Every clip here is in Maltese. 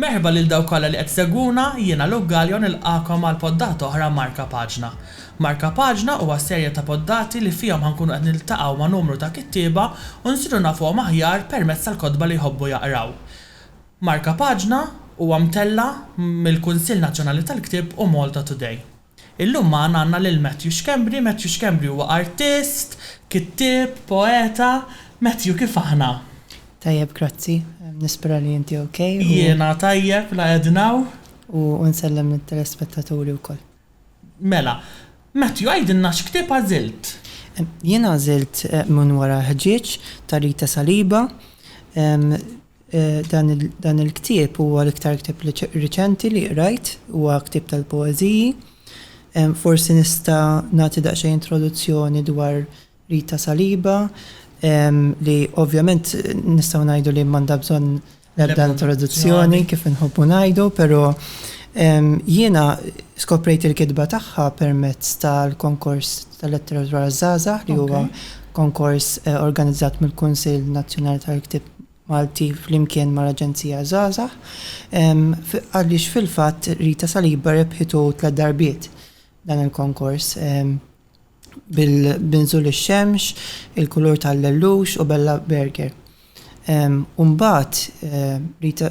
Merħba lil dawk kollha li qed seguna, jiena Luke Gallion ilqakom għal poddat oħra Marka Paġna. Marka Paġna huwa serje ta' poddati li fihom ħankunu qed niltaqgħu ma' numru ta' kittieba u nsiru nafuhom aħjar permezz tal-kotba li jħobbu jaqraw. Marka Paġna huwa mtella mill-Kunsill Nazzjonali tal-Ktieb u Malta Today. Illum magħna għandna lil Matthew Schembri. Matthew Schembri huwa artist, kittieb, poeta. Matthew, kif aħna? Tajjeb, grazzi. Nispera li inti okej. Jiena tajjeb la qegħdinaw. U nsellem lit-telespettaturi wkoll. Mela, Matthew, għajdilna x'ktieb għażilt? Jiena għażilt minn wara ħġieġ ta' Rita Saliba. Dan il-ktieb huwa l-iktar ktieb riċenti li qrajt, huwa ktieb tal-poeżiji. Forsi nista' nagħti daqsxejn introduzzjoni dwar Rita Saliba, li ovvjament nistgħu ngħidu li m'għandha bżonn l-ebda introduzzjoni kif inħobbu ngħidu, però jiena skoprejt il-kitba tagħha permezz tal-konkors tal-letteratura żgħażagħ li huwa konkors organizzat mill-Kunsill Nazzjonali tal-Ktieb Malti flimkien mal-Aġenzija żgħażagħ, għaliex fil-fatt Rita Saliba rebħitu 3 darbiet dan il-konkors bil-Binżul ix-xemx, il-kulur tal-lellux u Bella Berger. Mbagħad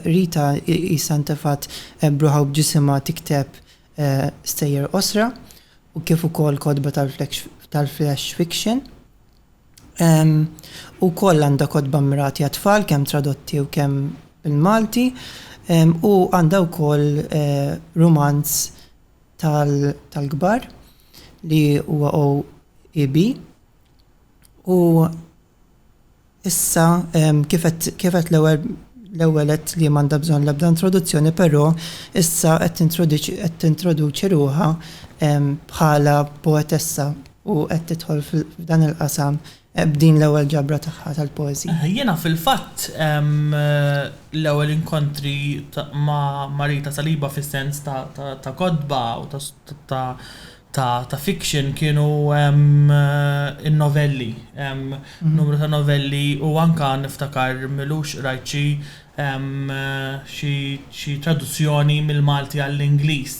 Rita issa ntefat bruħa b'ġisimha tikteb stejjer qosra u kif ukoll kodba tal-flash fiction. Ukoll għandha kodba mirati għat-tfal kemm tradotti u kemm bil-Malti, u għandha wkoll romanz tal-kbar li huwa OEB. U issa kifet l-ewwel li m'għandha bżonn l-ebda introduzzjoni, però issa qed tintroduċi ruħha bħala poetessa u qed tidħol f'dan il-qasam b'din l-ewwel ġabra tagħha tal-poeżija. Jiena fil-fatt l-ewwel inkontri ma' Rita Saliba fis-sens ta' kodba u ta' fiction kienu in-novelli, numru ta' novelli, u anka niftakar milux rajt xi traduzzjoni mill-Malti għall-Ingliż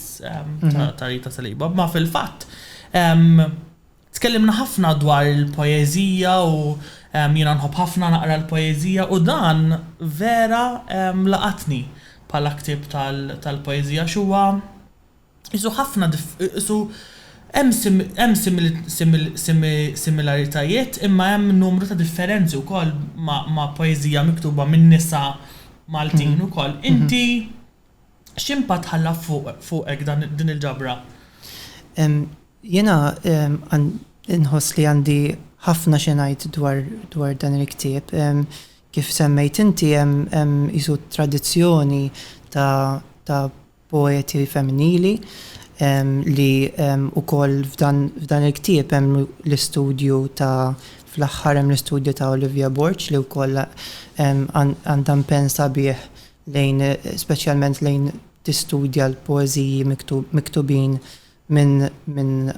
ta' Rita Saliba. Ma fil-fatt tkellimna ħafna dwar il-poeżija u jiena nħobb ħafna naqra l-poeżija u dan vera laqatni bħala ktieb tal-poeżija xuwa isu ħafna hemm similaritajiet imma hemm numru ta' differenzi wkoll ma' poeżija miktuba minn nisa Maltin ukoll. Inti x'impatt ħalla fuqek din il-ġabra? Jiena inħoss li għandi ħafna xi ngħid dwar dan il-ktieb. Kif semmejt inti hemm isu tradizzjoni ta' poeti femminili li ukoll f'dan il-ktieb hemm l-istudju fl-aħħar hemm l-istudju ta' Olivia Borch li wkoll għandha impenn sabiħ speċjalment lejn tistudja l-poeżiji miktubin minn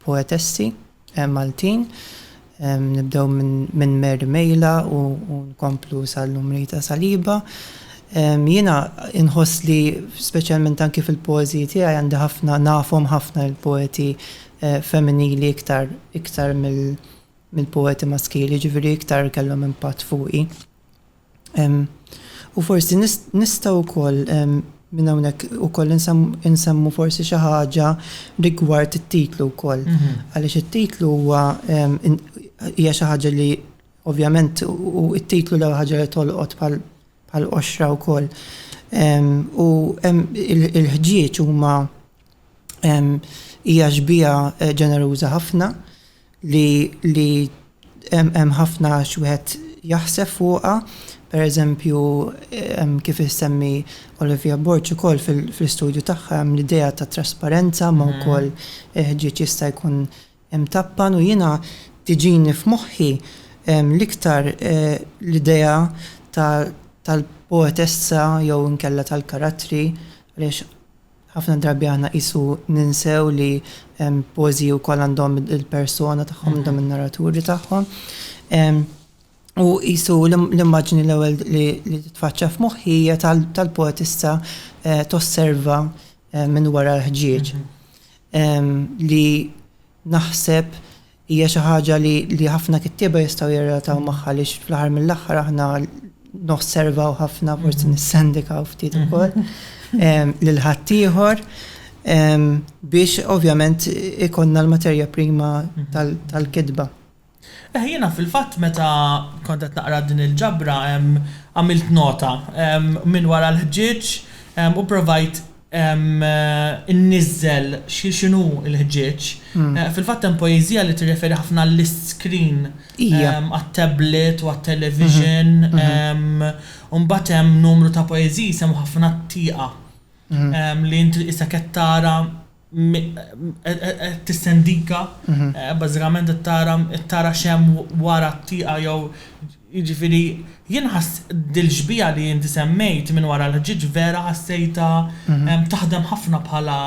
poetessi Maltin. Nibdew minn Mary Mejla u nkomplu sal-lum Rita Saliba. Jiena inħoss li speċjalment anki fil-poeżiji tiegħi għandi nafhom ħafna l-poeti femminili iktar mill-poeti maskili, ġifieri iktar kellhom impatt fuqi. U forsi nistgħu wkoll minn hawnhekk ukoll insemmu forsi xi ħaġa rigward it-titlu wkoll. Għaliex it-titlu huwa hija xi ħaġa li ovvjament u t-titlu l ħaġa li tolqot bħal qoxra wkoll. U il-ħġieġ huma hija ġbija ġeneruża ħafna li hemm ħafna x'wieħed jaħseb fuqha. Per eżempju, kif issemmi Olivia Borch ukoll fil-studju tagħha hemm l-idea ta' trasparenza ma wkoll ħġieġ jista' jkun tappan, u jiena tiġini f'moħħi l-iktar l-idea tal-poetessa jew inkella tal-karattri, għaliex ħafna drabi aħna qisu ninsew li poeżiji wkoll għandhom il-persona tagħhom, għandhom in-naraturi tagħhom. U jisu l-immaġni l-ewwel li titfaċċa f'moħħi hija tal-poetissa tosserva minn wara l-ħġieġ. Li naħseb hija xi ħaġa li ħafna kittieba jistgħu jirrataw magħha li fl-aħħar mill-aħħar aħna nosservaw ħafna forsi nissendikaw ftit ukoll lil ħaddieħor biex ovvjament ikonna l-materja prima tal-kitba. Jiena fil-fatt meta kont qed naqra din il-ġabra għamilt nota minn wara l-ħġieġ u provajt innizzel x'inhu l-ħġieġ. Fil-fatt hemm poeżija li tirreferi ħafna l-screen għat-tablet u għat-television u mbagħad hemm numru ta' poeżiji semmu ħafna t-tieqa li inti issa qed tara tissendika bażikament tara xem wara t-tieqa jew jiġifieri jien ħass dil-ġbija li inti semmejt minn wara l-ħġieġ vera ħassejta taħdem ħafna bħala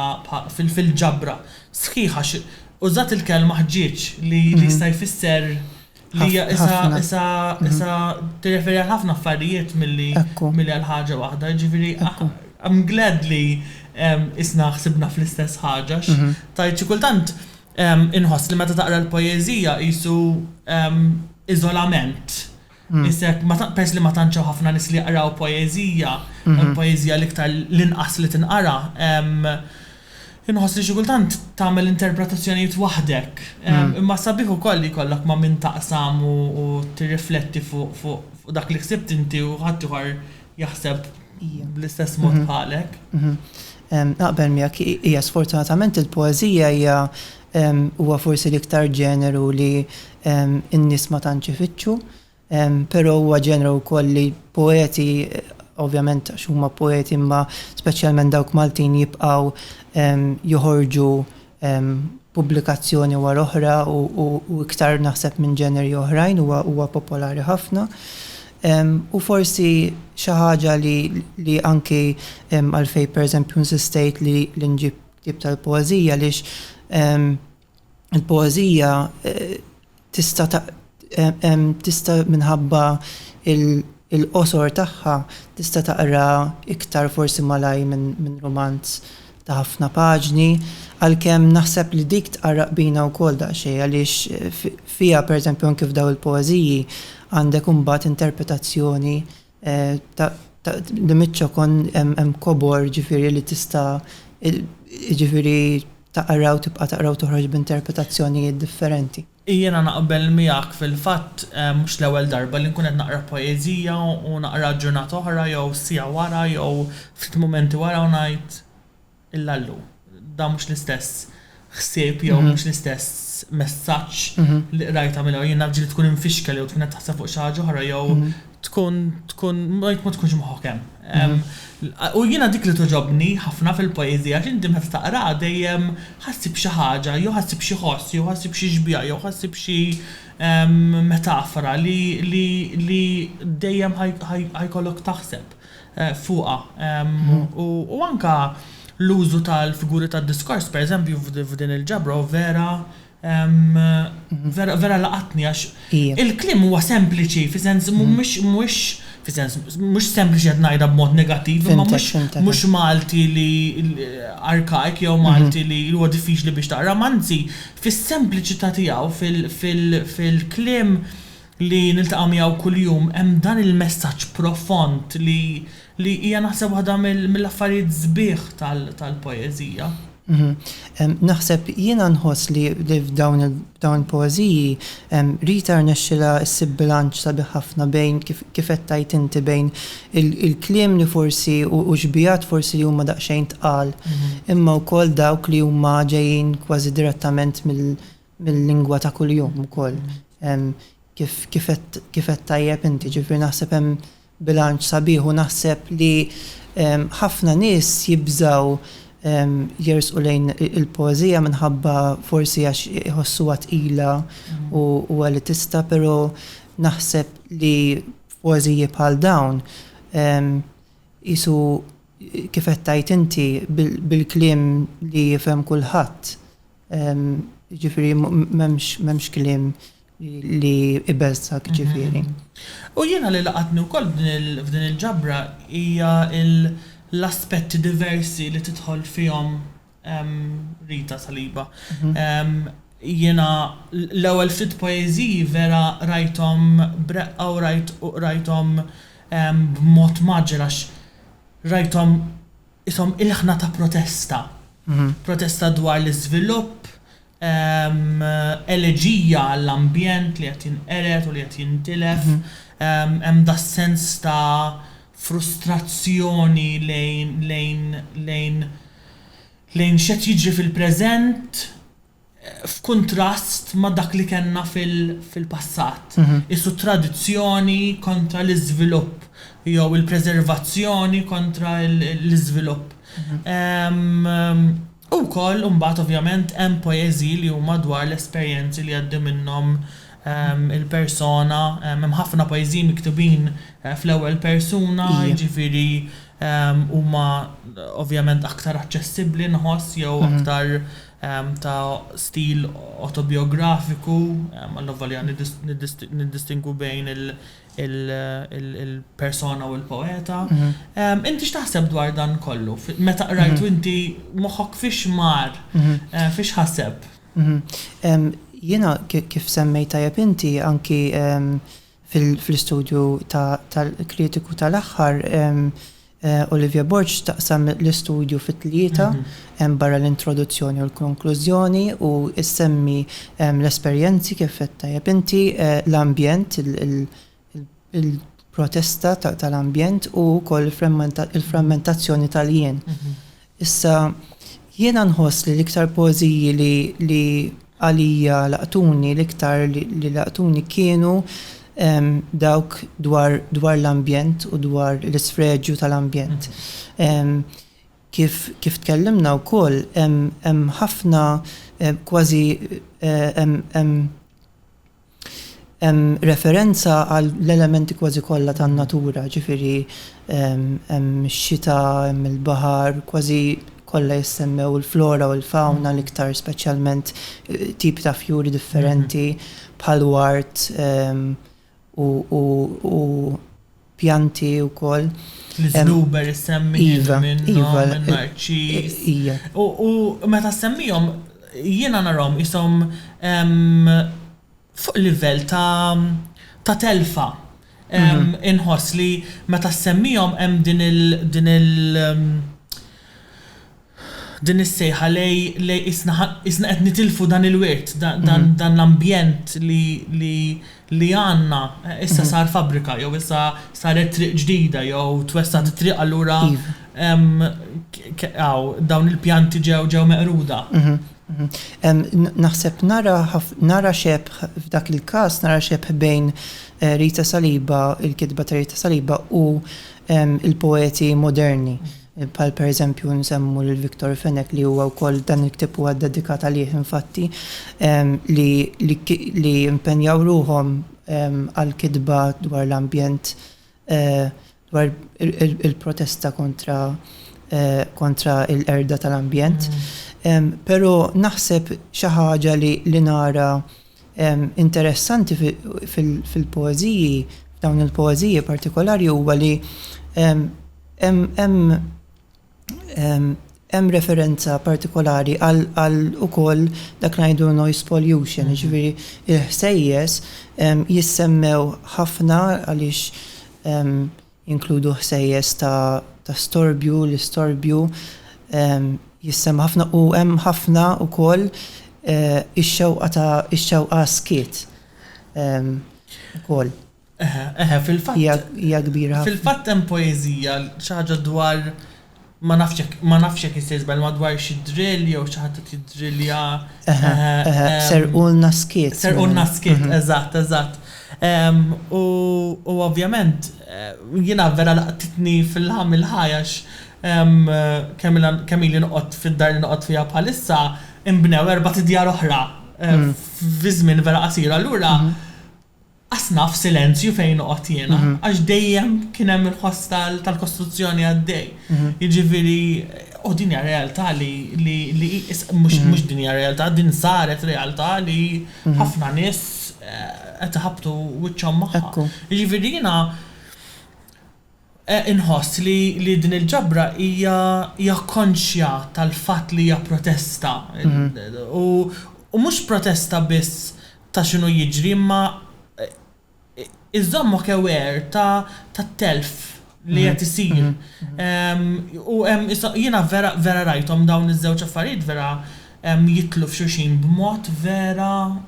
fil-ġabra. Sħiħa użat il-kelma ħġieġ li jista' jfisser li issa tirreferi għal ħafna affarijiet milli għal ħaġa waħda. Jiġifieri I'm glad li isna ħsibna fl-istess ħaġa. Tajt xi kultant inħoss li meta taqra l-poeżija qisu iżolament. Isek pers li ma tantx ħafna nies li jaqraw poeżija, poeżija l-iktar l-inqas li tinqara, inħoss li xi kultant tagħmel interpretazzjonijiet waħdek. Imma sabiħ ukoll li jkollok ma' min taqsam u tirrifletti fuq dak li ħsibt inti u ħadd ieħor jaħseb bl-istess mod bħalek. Naqbel miegħek hija sfortunatament il-poeżija hija huwa forsi l-iktar ġeneru li n-nies ma tantx ifittxu, però huwa ġeneru wkoll li poeti ovvjament għax huma poeti imma speċjalment dawk Maltin jibqgħu joħorġu pubblikazzjoni wara oħra u iktar naħseb minn ġeneri oħrajn huwa popolari ħafna. U forsi xi ħaġa li anki għalfejn pereżempju insistejt li nġib tip tal-poeżija għaliex il-poeżija tista' minħabba il-qosor tagħha tista' taqra iktar forsi malaj minn romanz ta' ħafna paġni, għalkemm naħseb li dik tqarraq bina wkoll daqsxejn għaliex fiha pereżempju anke f'daw il-poeżiji għandek imbagħad interpretazzjoni li miċċokon hemm kobor ġifieri li tista' ġifieri taqraw tibqa' taqraw toħroġ b'interpretazzjonijiet differenti. Jiena naqbel miegħek fil-fatt mhux l-ewwel darba li nkun qed naqra poeżija u naqra ġurnata oħra jew siegħa wara jew ftit mumenti wara u ngħid illallu. Da mhux l-istess ħsieb jew mhux l-istess messaġġ li qrajta mill jien nafġi li tkun infixkel jew tkun qed taħseb fuq xi ħaġa oħra jew tkun ma tkunx moħħok. U jiena dik li toġobni ħafna fil-poeżija x'inti meta taqra dejjem ħassib xi ħaġa, jew ħassib xi ħoss, jew ħassib xi ġbija, jew ħassib xi metafora li dejjem ħajkollok taħseb fuqha. U anke l-użu tal-figuri tad-diskors, pereżempju f'din il-ġabra vera laqatni għax il-kliem huwa sempliċi fi sens mhux sempliċi qed ngħidha b'mod negattiv, imma mhux Malti li arkaik jew Malti li huwa diffiċli biex taqra, anzi fis-sempliċità tiegħu fil-kliem li niltaqgħu miegħu kuljum hemm dan il-messaġġ profond li hija naħseb waħda mill-affarijiet sbieħ tal-poeżija. Naħseb jiena nħoss li f'dawn il-poeżiji Rita rnexxilha ssib bilanċ sabiħ ħafna bejn kif qed tajt inti bejn il-kliem li forsi u ġbijat forsi li huma daqsxejn tqal, imma wkoll dawk li huma ġejjin kważi direttament mill-lingwa ta' kuljum ukoll. Kif qed tajjeb inti, ġifieri naħseb hemm bilanċ sabiħ u naħseb li ħafna nies jibżgħu jersqu lejn il-poeżija minħabba forsi għax iħossuha tqila u elitista, però naħseb li poeżiji bħal dawn qisu kif qed tajt inti bil-kliem li jifhem kulħadd. Ġifieri m'hemmx kliem li ibeżżak ġifieri. U jiena li laqatni wkoll f'din il-ġabra hija l-aspetti diversi li tidħol fihom Rita Saliba. Jiena l-ewwel ftit poeżiji vera rajthom breqqa u rajthom b'mod maġġel għax rajthom ishom ilħna ta' protesta. Protesta dwar l-iżvilupp, eleġija għall-ambjent li qed jinqered u li qed jintilef, hemm da sens ta' frustrazzjoni lejn x'qed jiġri fil-preżent f'kuntrast ma' dak li kellna fil-passat. Issu tradizzjoni kontra l-iżvilupp jew il-preservazzjoni kontra l-iżvilupp. U wkoll imbagħad ovvjament hemm poeżiji li huma dwar l-esperjenzi li għaddi minnhom il-persona, hemm ħafna poeżiji miktubin fl-ewwel persuna, jiġifieri huma ovvjament aktar aċċessibbli nħoss jew aktar ta' stil autobiografiku, għall-volja niddistingu bejn il-persona u l-poeta. Inti x'taħseb dwar dan kollu? Meta qrajtu inti moħħok fiex mar, fiex ħaseb? Jiena kif semmejt tajjeb inti anki fil-istudju tal-kritiku tal-aħħar Olivia Borch taqsam l-istudju fit-tlieta barra l-introduzzjoni u l-konklużjoni u issemmi l-esperjenzi kif tajjeb inti l-ambjent, il-protesta tal-ambjent u wkoll il-frammentazzjoni tal-jien. Issa jiena nħoss li l-iktar poeżiji li għalija laqtuni, l-iktar li laqtuni kienu dawk dwar l-ambjent u dwar l-isfreġġju tal-ambjent. Kif tkellimna wkoll hemm ħafna kważi hemm referenza għal l-elementi kważi kollha tan-natura, ġifieri hemm x-xita, hemm il-baħar, kważi kollha jissemmew il-flora u l-fauna l-iktar speċjalment tipi ta' fjuri differenti bħal wart u pjanti u koll. L-żluber semmi minnhom narċis. U meta semmihom jiena narhom ishom fuq livell ta' telfa. Inħoss li meta semmihom hemm din is-sejħa lej isna qed nitilfu dan il-wirt, dan l-ambjent li għandna issa sar fabbrika jew issa saret triq ġdida jew twessat triq allura dawn il-pjanti ġew meqruda. Naħseb nara xebħ f'dak il-każ nara xebħ bejn Rita Saliba, il-kitba ta' Rita Saliba u il-poeti moderni. Bħal per eżempju nsemmu l-Viktor Fenek li huwa wkoll dan il-ktib huwa dedikat għalih infatti li impenjaw ruhom għal-kitba dwar l-ambjent dwar il-protesta kontra l-erda tal-ambjent. Però naħseb xi ħaġa li nara interessanti fil-poeżiji, f'dawn il-poeżiji partikolari huwa li hemm referenza partikolari għal ukoll dak ngħidu noise pollution, ġifieri il-ħsejjes jissemmew ħafna għaliex jinkludu ħsejjes ta' storbju, l-istorbju jissemma ħafna u hemm ħafna ukoll ix-xewqa skiet ukoll. Fil-fatt hija kbira. Fil-fatt hemm poeżija xi ħaġa dwar ma nafx jekk jistgħid madwar xi drill jew xi ħadd jidrillja. Serqulna skiet. Serqulna skiet, eżatt. U ovvjament jiena vera laqtitni fil-ħam il-ħajax kemm ili noqgħod fid-dar li noqgħod fiha bħalissa inbnew 4 djar oħra fi żmien vera qasir. Allura asnaf silenzju fejn noqgħod jiena għax dejjem kien hemm il-ħoss tal-kostruzzjoni għaddej. Jiġifieri din hija realtà li mhux din hija realtà, din saret realtà li ħafna nies qed iħabtu wiċċhom magħha. Ekku. Jiġifieri jiena inħoss li din il-ġabra hija konxja tal-fatt li hija protesta. U mhux protesta biss ta' x'inhu jiġri, imma iżommok aware ta' telf li qed isir. U jiena vera rajthom dawn iż-żewġ affarijiet vera jitlu f'xulxin b'mod vera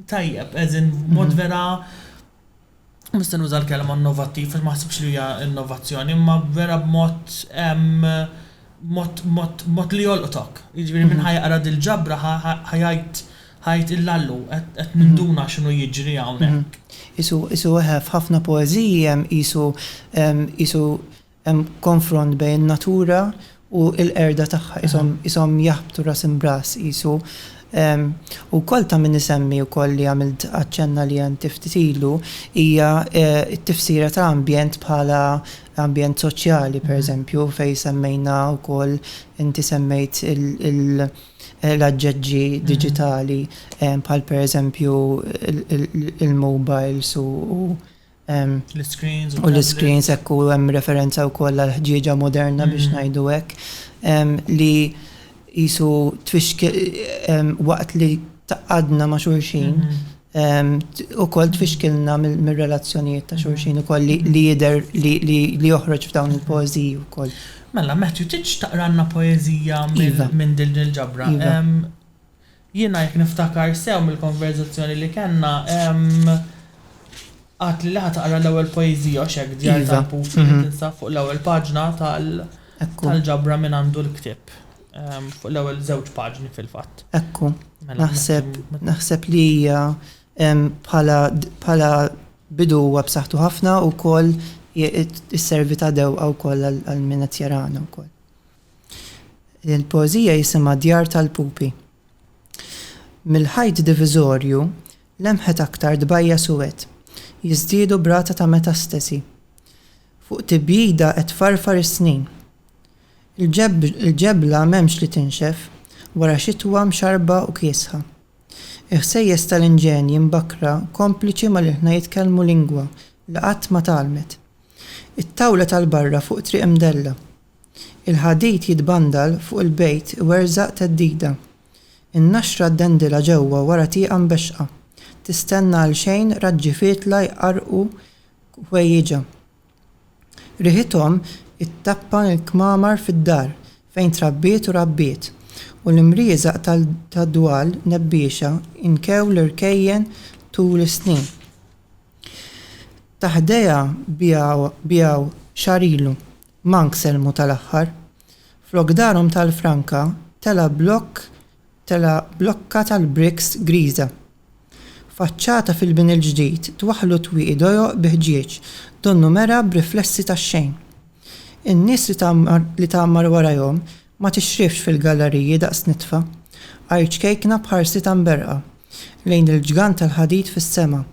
tajjeb, b'mod vera Mista nuża l-kelma innovattiv, ma ħsibx li hija innovazzjoni, imma vera b'mod li jolqotok. Jiġifieri minn ħajqara dil-ġabra ħajt illallu qed ninduna x'inhu jiġri hawnhekk. Isu ħafna poeżiji isu konfront bejn natura u l-qerda tagħha, ishom jaħbtu ras imbras isu. U kol ta' minn nisemmi u koll li għamilt għacċenna li għan tiftitilu hija t-tifsira ta' ambjent bħala ambjent soċjali, per eżempju, fej semmejna u koll inti semmejt l-agġeġġi digitali, bħal per eżempju il-mobiles u l-screens ekku hemm referenza u koll għal-ħġieġa moderna biex ngħidu hekk li jisu tfixkil waqt li taqadna ma' xurxin u koll tfixkilna mill-relazzjonijiet ta' xurxin u koll li jider li joħroġ f'dawn il-poeziji u koll. Mela, Matthew, tiġ taqranna poezija minn din il-ġabra. Jiena jekk niftakar sew mill-konverzazzjoni li kellna għat li laħat taqra l-ewwel poezija xek djar tal-pupi li tinsab fuq l-ewwel paġna tal-ġabra minn għandu l-ktib. Fuq l-ewwel żewġ paġni fil-fatt. Ekku. Naħseb li hija bħala bidu b'saħħtu ħafna u koll is-servi ta' dewqa wkoll għal min qed jarana wkoll. Il-poeżija jisimha Djar tal-Pupi. Mill-ħajt diviżorju lemħet aktar dbajja suwed, jiżdiedu brata ta' metastasi. Fuq tibjida qed farfar is-snin. Il-ġebla m'hemmx li tinxef wara xitwa mxarba u kiesħa. Iħsejjes tal-inġenji mbakra kompliċi mal-ħna jitkellmu lingwa li qatt ma talmet. It-tawla tal-barra fuq triq mdella. Il-ħadid jitbandal fuq il-bejt werzaq teddida. In-naxra d-dendila ġewwa wara tieqa mbexqa. Tistenna għal xejn raġġifietla jqarqu ħwejjiġa. Riħithom it-tappan il-kmamar fid-dar fejn trabbiet u rabbiet u l-imrieżaq tad-dwal nebbiexa inkew l-irkejjen tul is-snin. Taħdeja bijaw xarilu mank selmu tal-aħħar, flok darhom tal-Franka tela blokka tal-briks griża. Faċċata fil-bin il-ġdid twaħlu twieqi dojoq biħġieġ donnu mera b'riflessi tax-xejn. In-nies li tagħmar warajhom ma tixrifx fil-galleriji daqs nitfa, arċkejkna bħarsi ta' mberqa, lejn il-ġgant tal-ħadid fis-sema.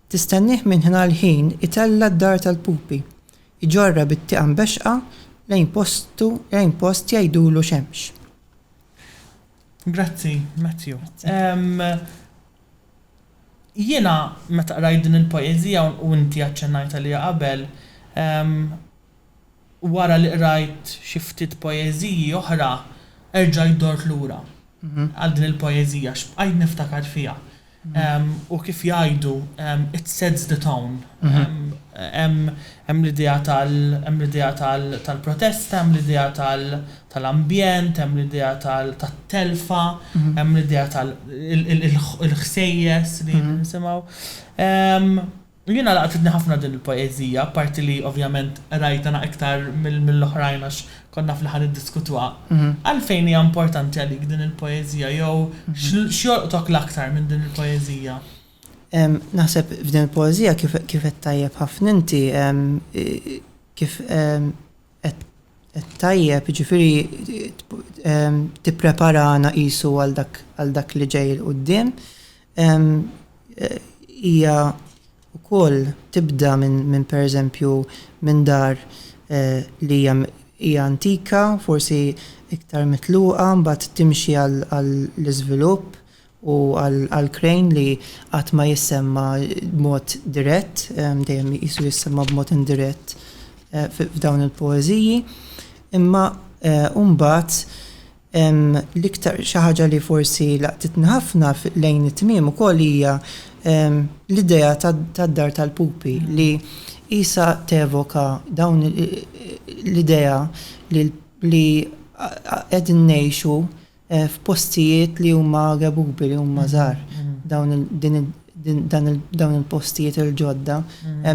Tistennih minn ħina l-ħin itella d-dar tal-pupi, iġorra bit-tieqa mbexqa lejn post jgħidulu xemx. Grazzi, Matthew. Jiena meta qrajt din il-poeżija u inti aċċennajta li qabel, wara li qrajt xi ftit poeżiji oħra erġa' jdort lura għal din il-poeżija x'bqajt niftakar fiha. U kif jgħidu it sets the tone. Hemm l-idea tal-protesta, hemm l-idea tal-ambjent, hemm l-idea tat-telfa, hemm l-idea tal-ħsejjes li nisimgħu. Jiena laqtitni ħafna din il-poeżija, parti li ovvjament rajtana iktar mill-oħrajn għax konna fl-ħan iddiskutuha. Għalfejn hija importanti għalik din il-poeżija jew x'jolqtok l-aktar minn din il-poeżija? Naħseb f'din il-poeżija kif qed tajjeb ħafna inti kif qed tajjeb jiġifieri tippreparana qisu għal dak li ġej il quddiem hija ukoll tibda minn pereżempju minn dar li hija antika, forsi iktar mitluqa, mbagħad timxi għall-iżvilupp u għal-krejn li qatt ma jissemma b'mod dirett, dejjem jisu jissemma b'mod indirett f'dawn il-poeżiji, imma mbagħad l-iktar xi ħaġa li forsi laqtitni ħafna lejn it-tmiem ukoll hija l-idea tad-dar tal-pupi li isa tevoka dawn l-idea li qegħdin ngħixu f'postijiet li huma gabubi li huma żgħar dawn il-postijiet il-ġodda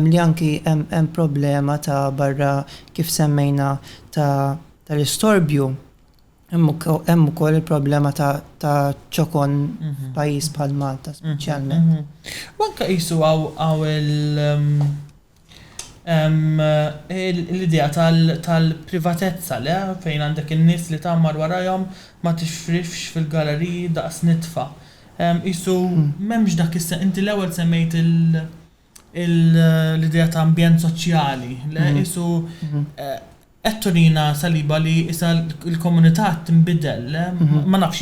li anki hemm problema ta' barra kif semmejna tal-istorbju. Hemm ukoll il-problema ta' ċokon pajjiż bħal Malta speċjalment. Anke qisu għaw l-idea tal-privatezza le fejn għandek in-nies li tagħmar warajhom ma tixfrifx fil-galeriji daqs nitfa'. Qisu m'hemmx dak inti l-ewwel semmejt l-idea ta' ambjent soċjali le qisu Ettorina Saliba li issa l-komunità tinbidel, ma nafx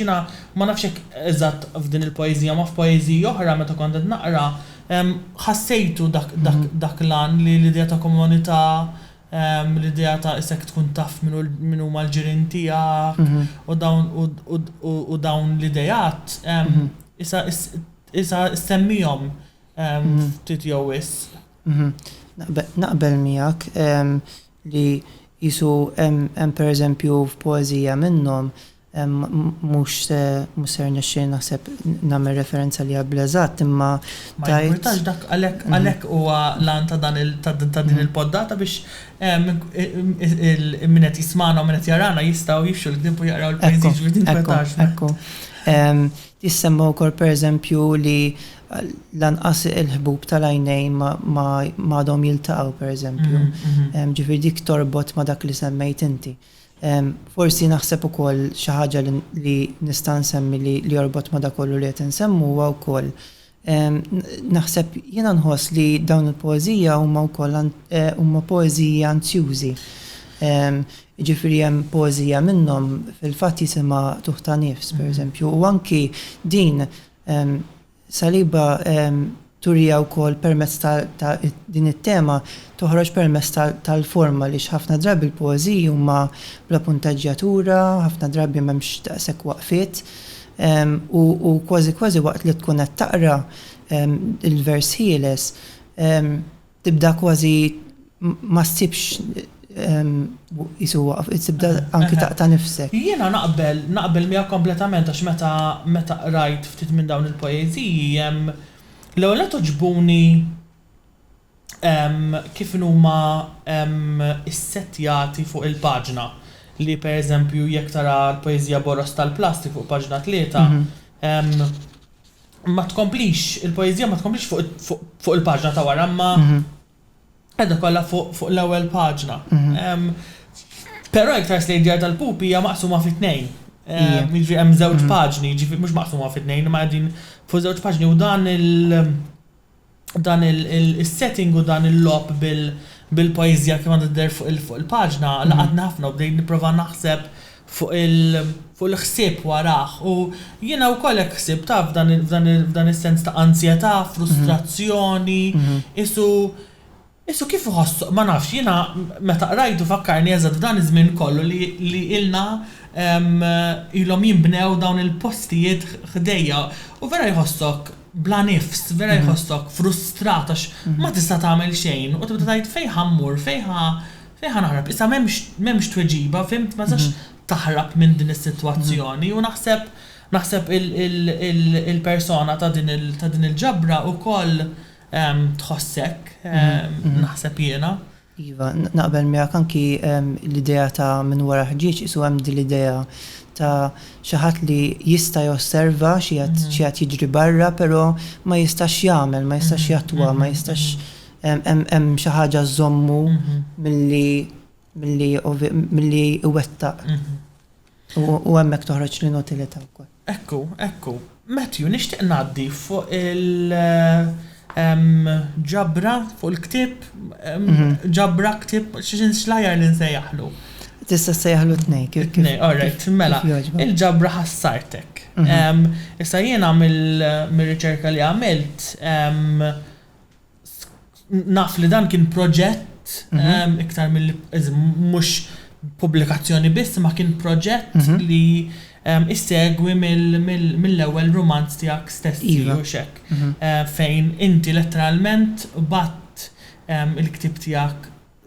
hekk eżatt f'din il-poeżija ma f'poeżiji oħra meta kont qed naqra ħassejtu dak lan li l-idea ta' komunità, l-idea ta' isek tkun taf min huma l-ġirien tiegħek u dawn l-idejat issa semmihom ftit jew wisq. Naqbel miegħek li jisu hemm pereżempju f'poeżija minnhom mhux ser nixxi naħseb nagħmel referenza li bl-eżatt imma ma jimportax dak għalhekk huwa lan ta' din il-poddata biex min qed jisma'na u min qed jarana jistgħu jifxu l-kdib u jaqraw il-poeżiji biex tinkwetax. Ekku. Tissemma wkoll pereżempju li lanqas il-ħbub tal-għajnejn ma għadhom jiltaqgħu pereżempju. Ġifieri dik torbot ma dak li semmejt inti. Forsi naħseb ukoll xi ħaġa li nista' nsemmi li jorbot ma dak kollu li qed insemmu huwa wkoll naħseb jiena nħoss li dawn il-poeżija huma wkoll huma poeżiji anzjużi. Ġifieri hemm poeżija minnhom fil-fatt jisimha Tuħ ta' Nifs pereżempju u anki din Saliba turija wkoll permezz ta' din it-tema toħroġ permezz tal-forma li ħafna drabi l-poeżiji huma bla puntaġġjatura, ħafna drabi m'hemmx daqshekk waqfiet u kważi waqt li tkun qed taqra il-vers ħieles tibda kważi ma ssibx jisu waqf, tibda anki taqta' nifsek. Jiena naqbel miegħek kompletament għax meta rajt ftit minn dawn il-poeżiji l-ewwel toġbuni kif huma issettjati fuq il-paġna li pereżempju jekk tara l-poeżija Boros tal-Plastik fuq paġna 3 ma tkomplix il-poeżija ma tkomplix fuq il-paġna ta' wara ma għedha kollha fuq l-ewwel paġna. Però iktar slejġer tal-pupi hija maqsuma fi tnejn. Jiġri hemm żewġ paġni, ġifieri mhux maqsuma fi tnejn, ma qegħdin fuq żewġ paġni u dan il-setting u dan il-lob bil-poeżija kif għandha tidher fuq il-paġna laqatna ħafna u bdejt nipprova naħseb fuq il-ħsieb warah u jiena wkoll hekk ħsieb taf f'dan is-sens ta' ansjetà, frustrazzjoni, Issu kif uħossu, ma nafx, jiena meta qrajtu fakkarni eżatt f'dan iż-żmien kollu li ilna ilhom jinbnew dawn il-postijiet ħdejja u vera jħossok bla nifs, vera jħossok frustrat għax ma tista' tagħmel xejn u tibda tgħid fejn ħammur, fejn naħrab. Issa m'hemmx tweġiba, fimt ma sax taħrab minn din is-sitwazzjoni u naħseb il-persona ta' din il-ġabra wkoll tħossek naħseb jiena. Iva, naqbel miegħek anki l-idea ta' minn wara ħġieġ isu hemm din l-idea ta' xi ħadd li jista' josserva xi qed jiġri barra però ma jistax jagħmel, ma jistax jattwa, ma jistax hemm xi ħaġa żommu milli iwettaq. U hemmhekk toħroġ l-inutilità wkoll. Ekku. Matthew, nixtieq ngħaddi fuq ġabra fuq il-ktib, ġabra ktib, xlajar li nsejjaħlu. Tista' sejjaħlu tnej. Alright, mela, il-ġabra ħassartek. Issa jiena mill-riċerka li għamilt naf li dan kien proġett iktar mhux pubblikazzjoni biss ma kien proġett li issegwi mill-ewwel romanz tiegħek stessi u xek. Fejn inti letteralment batt il-ktib tiegħek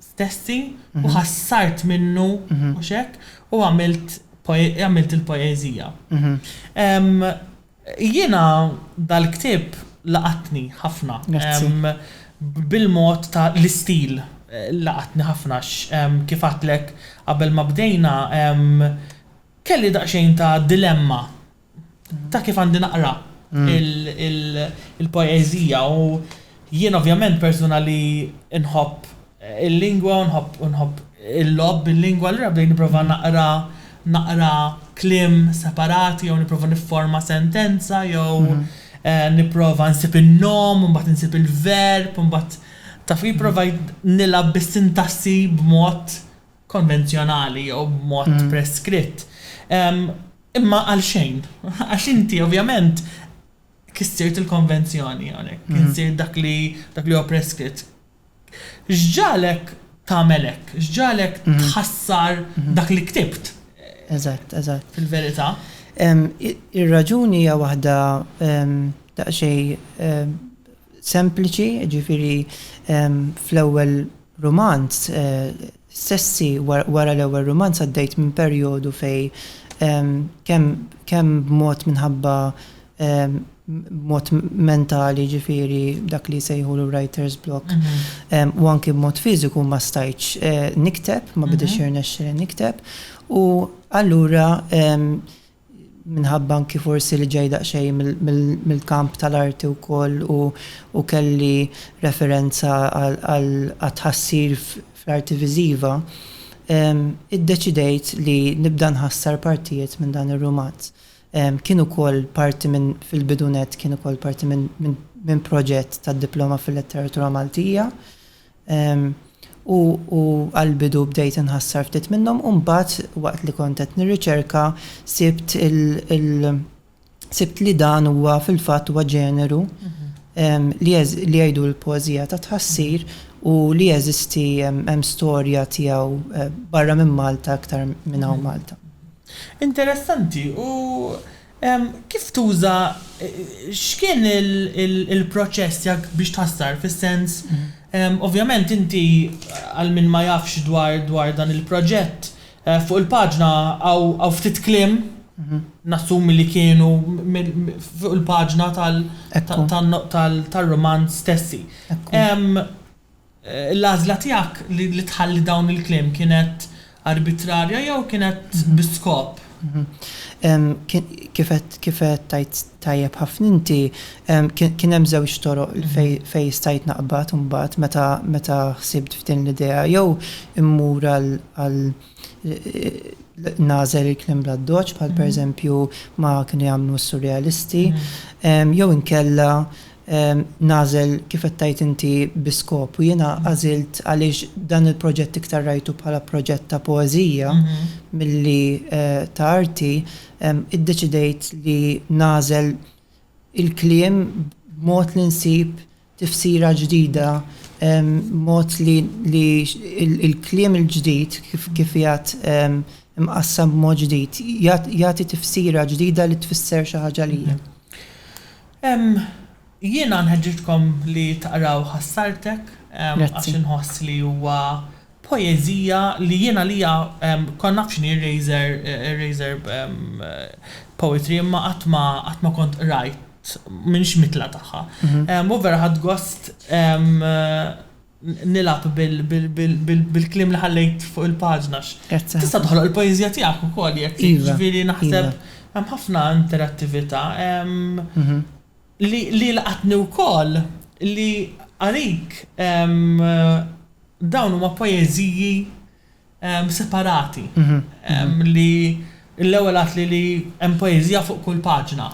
stessi u ħassart minnu u xek u għamilt il-poeżija. Jiena dal-ktib laqatni ħafna. Bil-mod ta' l-istil laqatni ħafna kif għatlek qabel ma bdejna kelli daqsxejn ta' dilemma ta' kif għandi naqra il-poeżija u jien ovvjament persuna li nħobb il-lingwa u nħobb il-lob bil-lingwa li bdej nipprova naqra klim separati jew nipprova nifforma sentenza jew nipprova nsib il-nom, mbagħad nsib il-verb, mbagħad taf jipprova nilab bis-sintassi b'mod konvenzjonali jew b'mod preskritt. Imma għal xejn, għax inti ovvjament kissirt il-konvenzjoni għalek, kissirt dak li huwa preskritt. X'ġalek tagħmelek, x'ġalek tħassar dak li ktibt. Eżatt. Fil-verità. Ir-raġuni hija waħda daqsxejn sempliċi, ġifieri fl-ewwel romanz sessi wara l-ewwel romanz għaddejt minn perjodu fej kemm b'mod minħabba mod mentali ġifieri dak li jsejħulu writer's block u anke b'mod fiżiku ma stajtx nikteb, ma bidex jirnexxieli nikteb u allura minħabba anki forsi li ġej daqsxejn mill-kamp tal-arti wkoll u kelli referenza għal tħassir fl-arti viżiva, iddeċidejt li nibda nħassar partijiet minn dan ir-romanz. Kien ukoll parti minn fil-bidunet kien ukoll parti minn proġett tad-diploma fil-letteratura Maltija. U għal-bidu bdejt nħassar ftit minnhom u mbagħad waqt li kont qed nirriċerka sibt li dan huwa fil-fatt huwa ġeneru li jgħidu l-poeżija ta' tħassir u li jeżisti hemm storja tiegħu barra minn Malta aktar minn hawn Malta. Interessanti u kif tuża x'kien il-proċess jak biex tħassar fis-sens ovvjament inti għal min ma jafx dwar dan il-proġett fuq il-paġna għaw ftit kliem nassumi li kienu fuq il-paġna tal-romanz stessi. L-għażla tiegħek li tħalli dawn il-kliem kienet arbitrarja jew kienet biskop? Kifet tajjeb ħafna inti kien hemm żewġ toroq fej stajt naqbad u mbagħad meta ħsibt f'din l-idea jew immur għal nażel il-kliem bl-addoċ bħal pereżempju ma kienu jagħmlu s-surrealisti jew inkella nażel kif qed tajt inti biskop u jiena għażilt għaliex dan il-proġett iktar rajtu bħala proġett ta' poeżija milli ta' arti iddeċidejt li nażel il-kliem b'mod li nsib tifsira ġdida mod li il-kliem il-ġdid kif jgħat imqassam b'mod ġdid jagħti tifsira ġdida li tfisser xi ħaġa lija. Jiena nħeġġitkom li taqraw ħassartek għax inħoss li huwa poeżija li jiena lija kon nafx Eraser poetry imma qatt ma kont rajt minn xmitla tagħha. U vera ħadd gost nilab bil-kliem li ħallejt fuq il-paġna. Tista' toħloq il-poeżija tiegħek ukoll jekk jiġifieri naħseb hemm ħafna interattività. Li laqatni wkoll li għalik dawn huma poeżiji separati li l-ewwel għat li hemm poeżija fuq kull paġna.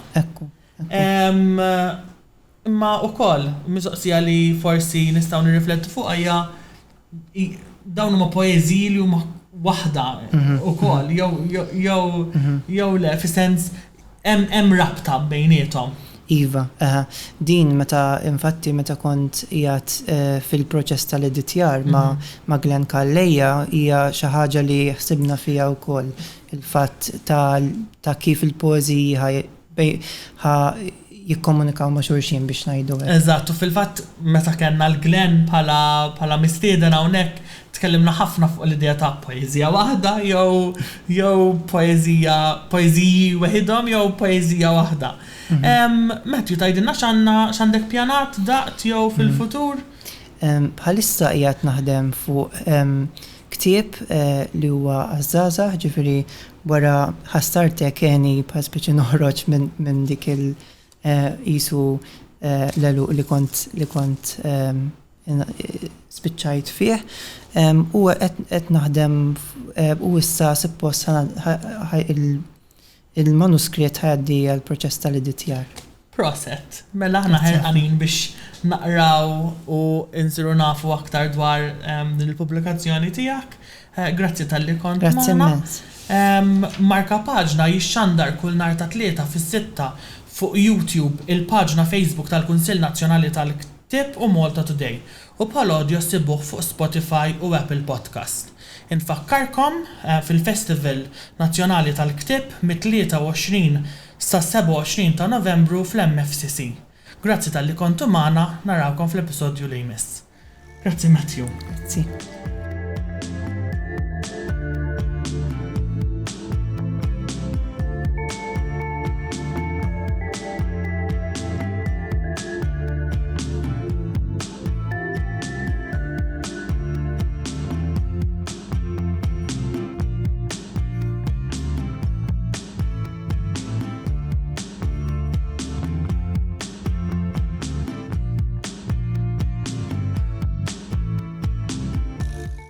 Imma wkoll mistoqsija li forsi nistgħu nirriflettu fuq hija dawn huma poeżiji li huma waħda wkoll jew le fis-sens hemm rabta bejnietom. Iva, din meta kont qiegħed fil-proċess tal-editjar ma' Glenn Kalleja hija xi ħaġa li ħsibna fiha wkoll il-fatt ta' kif il-poeżiji jikkomunikaw ma' xulxin biex ngħidu hekk. Eżatt, u fil-fatt meta kellna l-Glenn bħala mistieden hawnhekk tkellimna ħafna fuq l-idea ta' poeżija waħda jew poeżiji weħidhom jew poeżija waħda. Matthew, tgħidilna x'għandek pjanat daqt jew fil-futur? Bħalissa qiegħed naħdem fuq ktieb li huwa għażażagħ, ġifieri wara ħastartek eni bħal speċi noħroġ minn dik qisu l-eluq li kont spiċċajt fih. U qed naħdem u issa suppost il-manuskritt ħaddi għal-proċess tal-editjar. Proset. Mela aħna ħerqanin biex naqraw u insiru nafu aktar dwar il-pubblikazzjoni tiegħek. Grazzi tal-li kont magħna. Grazzi immens. Marka Paġna jixxandar kull nhar ta' 3 fis-6 fuq YouTube, il-paġna Facebook tal-Kunsill Nazzjonali tal-Ktieb u Malta Today. U bħal-audio ssibuh fuq Spotify u Apple Podcast. Infakkarkom fil-Festival Nazzjonali tal-Ktieb mit-23 sa 27 ta' Novembru fl-MFCC. Grazzi tal-li kontu magħna, narawkom fl-episodju li jmiss. Grazzi Matthew. Grazzi.